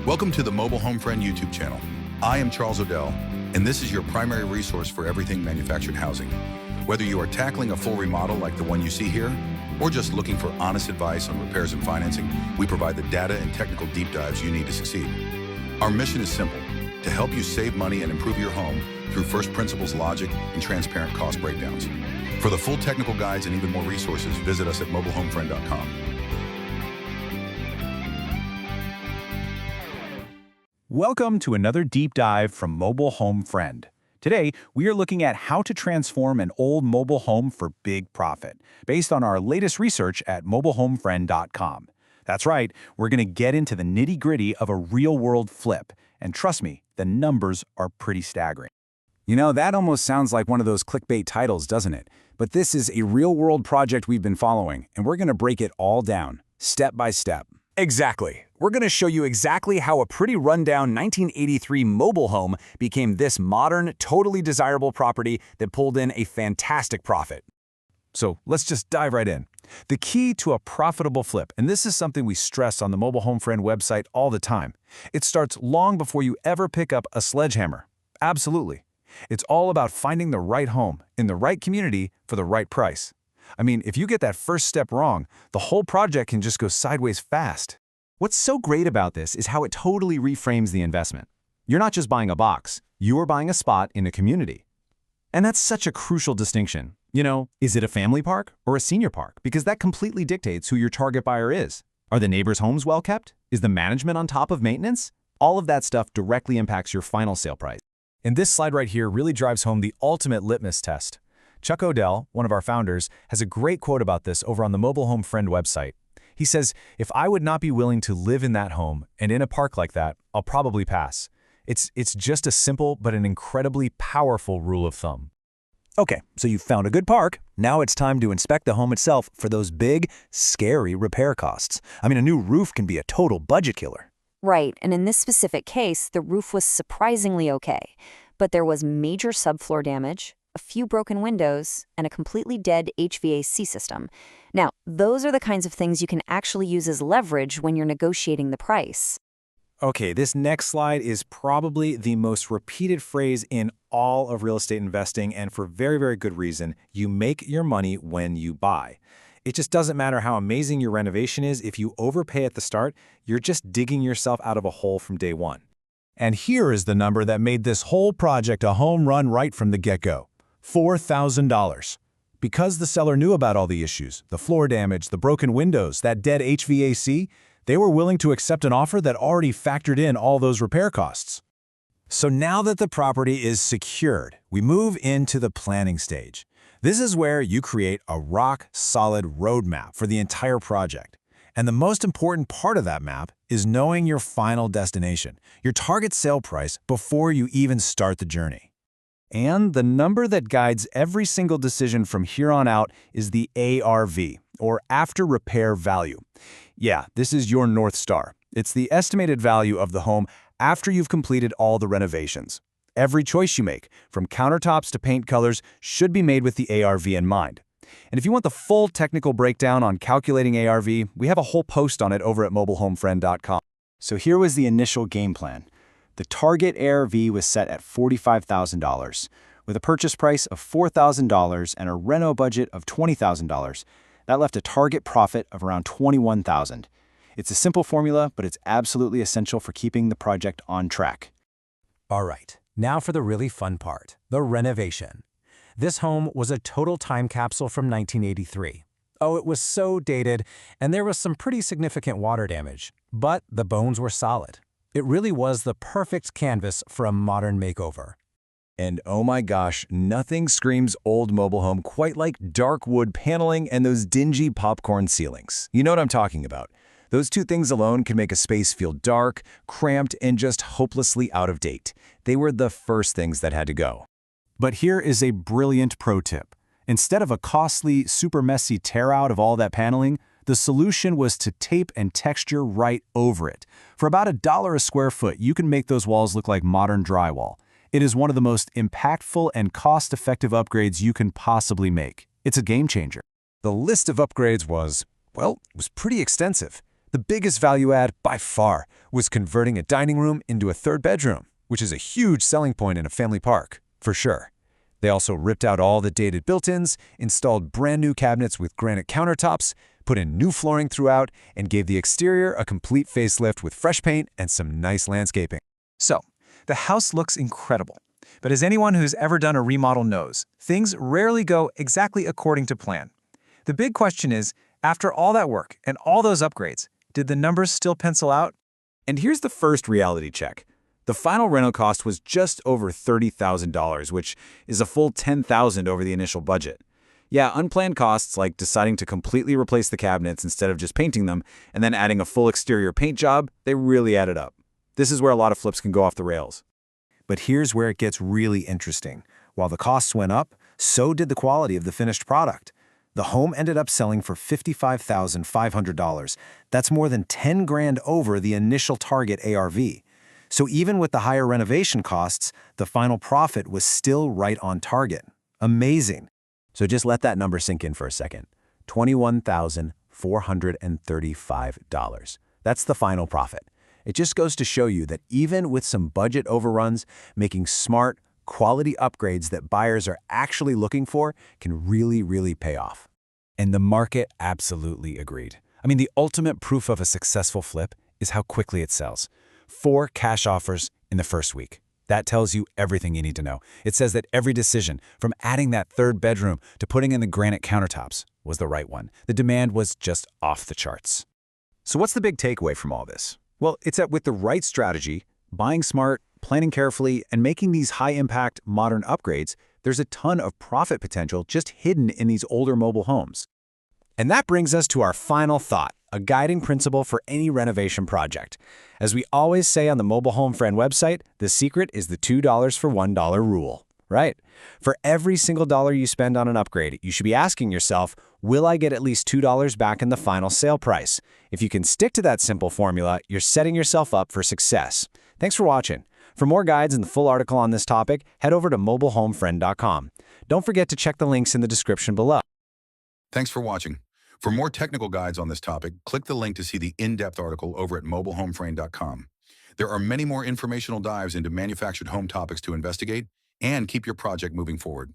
Welcome to the Mobile Home Friend YouTube channel. I am Charles Odell, and this is your primary resource for everything manufactured housing. Whether you are tackling a full remodel like the one you see here, or just looking for honest advice on repairs and financing, we provide the data and technical deep dives you need to succeed. Our mission is simple: to help you save money and improve your home through first principles logic and transparent cost breakdowns. For the full technical guides and even more resources, visit us at mobilehomefriend.com. Welcome to another deep dive from Mobile Home Friend. Today, we are looking at how to transform an old mobile home for big profit, based on our latest research at mobilehomefriend.com. That's right, we're going to get into the nitty-gritty of a real-world flip, and trust me, the numbers are pretty staggering. You know, that almost sounds like one of those clickbait titles, doesn't it? But this is a real-world project we've been following, and we're going to break it all down, step by step. Exactly. We're going to show you exactly how a pretty rundown 1983 mobile home became this modern, totally desirable property that pulled in a fantastic profit. So let's just dive right in. The key to a profitable flip, and this is something we stress on the Mobile Home Friend website all the time, it starts long before you ever pick up a sledgehammer. Absolutely. It's all about finding the right home, in the right community, for the right price. I mean, if you get that first step wrong, the whole project can just go sideways fast. What's so great about this is how it totally reframes the investment. You're not just buying a box, you are buying a spot in a community. And that's such a crucial distinction. You know, is it a family park or a senior park? Because that completely dictates who your target buyer is. Are the neighbors' homes well kept? Is the management on top of maintenance? All of that stuff directly impacts your final sale price. And this slide right here really drives home the ultimate litmus test. Chuck Odell, one of our founders, has a great quote about this over on the Mobile Home Friend website. He says, "If I would not be willing to live in that home and in a park like that, I'll probably pass." It's just a simple but an incredibly powerful rule of thumb. Okay, so you've found a good park. Now it's time to inspect the home itself for those big, scary repair costs. I mean, a new roof can be a total budget killer. Right, and in this specific case, the roof was surprisingly okay. But there was major subfloor damage, a few broken windows, and a completely dead HVAC system. Now, those are the kinds of things you can actually use as leverage when you're negotiating the price. Okay, this next slide is probably the most repeated phrase in all of real estate investing, and for very, very good reason. You make your money when you buy. It just doesn't matter how amazing your renovation is. If you overpay at the start, you're just digging yourself out of a hole from day one. And here is the number that made this whole project a home run right from the get-go: $4,000. Because the seller knew about all the issues, the floor damage, the broken windows, that dead HVAC, they were willing to accept an offer that already factored in all those repair costs. So now that the property is secured, we move into the planning stage. This is where you create a rock-solid roadmap for the entire project. And the most important part of that map is knowing your final destination, your target sale price, before you even start the journey. And the number that guides every single decision from here on out is the ARV, or after repair value. Yeah, this is your North Star. It's the estimated value of the home after you've completed all the renovations. Every choice you make, from countertops to paint colors, should be made with the ARV in mind. And if you want the full technical breakdown on calculating ARV, we have a whole post on it over at mobilehomefriend.com. So here was the initial game plan. The target ARV was set at $45,000, with a purchase price of $4,000 and a reno budget of $20,000. That left a target profit of around $21,000. It's a simple formula, but it's absolutely essential for keeping the project on track. All right, now for the really fun part, the renovation. This home was a total time capsule from 1983. Oh, it was so dated, and there was some pretty significant water damage, but the bones were solid. It really was the perfect canvas for a modern makeover. And oh my gosh, nothing screams old mobile home quite like dark wood paneling and those dingy popcorn ceilings. You know what I'm talking about. Those two things alone can make a space feel dark, cramped, and just hopelessly out of date. They were the first things that had to go. But here is a brilliant pro tip. Instead of a costly, super messy tear out of all that paneling, the solution was to tape and texture right over it. For about $1 a square foot, you can make those walls look like modern drywall. It is one of the most impactful and cost-effective upgrades you can possibly make. It's a game changer. The list of upgrades was, well, it was pretty extensive. The biggest value add, by far, was converting a dining room into a third bedroom, which is a huge selling point in a family park, for sure. They also ripped out all the dated built-ins, installed brand new cabinets with granite countertops, put in new flooring throughout, and gave the exterior a complete facelift with fresh paint and some nice landscaping. So, the house looks incredible. But as anyone who's ever done a remodel knows, things rarely go exactly according to plan. The big question is, after all that work and all those upgrades, did the numbers still pencil out? And here's the first reality check. The final rental cost was just over $30,000, which is a full $10,000 over the initial budget. Yeah, unplanned costs like deciding to completely replace the cabinets instead of just painting them, and then adding a full exterior paint job, they really added up. This is where a lot of flips can go off the rails. But here's where it gets really interesting. While the costs went up, so did the quality of the finished product. The home ended up selling for $55,500. That's more than 10 grand over the initial target ARV. So even with the higher renovation costs, the final profit was still right on target. Amazing. So just let that number sink in for a second. $21,435. That's the final profit. It just goes to show you that even with some budget overruns, making smart, quality upgrades that buyers are actually looking for can really pay off. And the market absolutely agreed. I mean, the ultimate proof of a successful flip is how quickly it sells. 4 cash offers in the first week. That tells you everything you need to know. It says that every decision, from adding that third bedroom to putting in the granite countertops, was the right one. The demand was just off the charts. So what's the big takeaway from all this? Well, it's that with the right strategy, buying smart, planning carefully, and making these high-impact modern upgrades, there's a ton of profit potential just hidden in these older mobile homes. And that brings us to our final thought, a guiding principle for any renovation project. As we always say on the Mobile Home Friend website, the secret is the $2 for $1 rule. Right? For every single dollar you spend on an upgrade, you should be asking yourself, will I get at least $2 back in the final sale price? If you can stick to that simple formula, you're setting yourself up for success. Thanks for watching. For more guides and the full article on this topic, head over to mobilehomefriend.com. Don't forget to check the links in the description below. Thanks for watching. For more technical guides on this topic, click the link to see the in-depth article over at mobilehomefriend.com. There are many more informational dives into manufactured home topics to investigate and keep your project moving forward.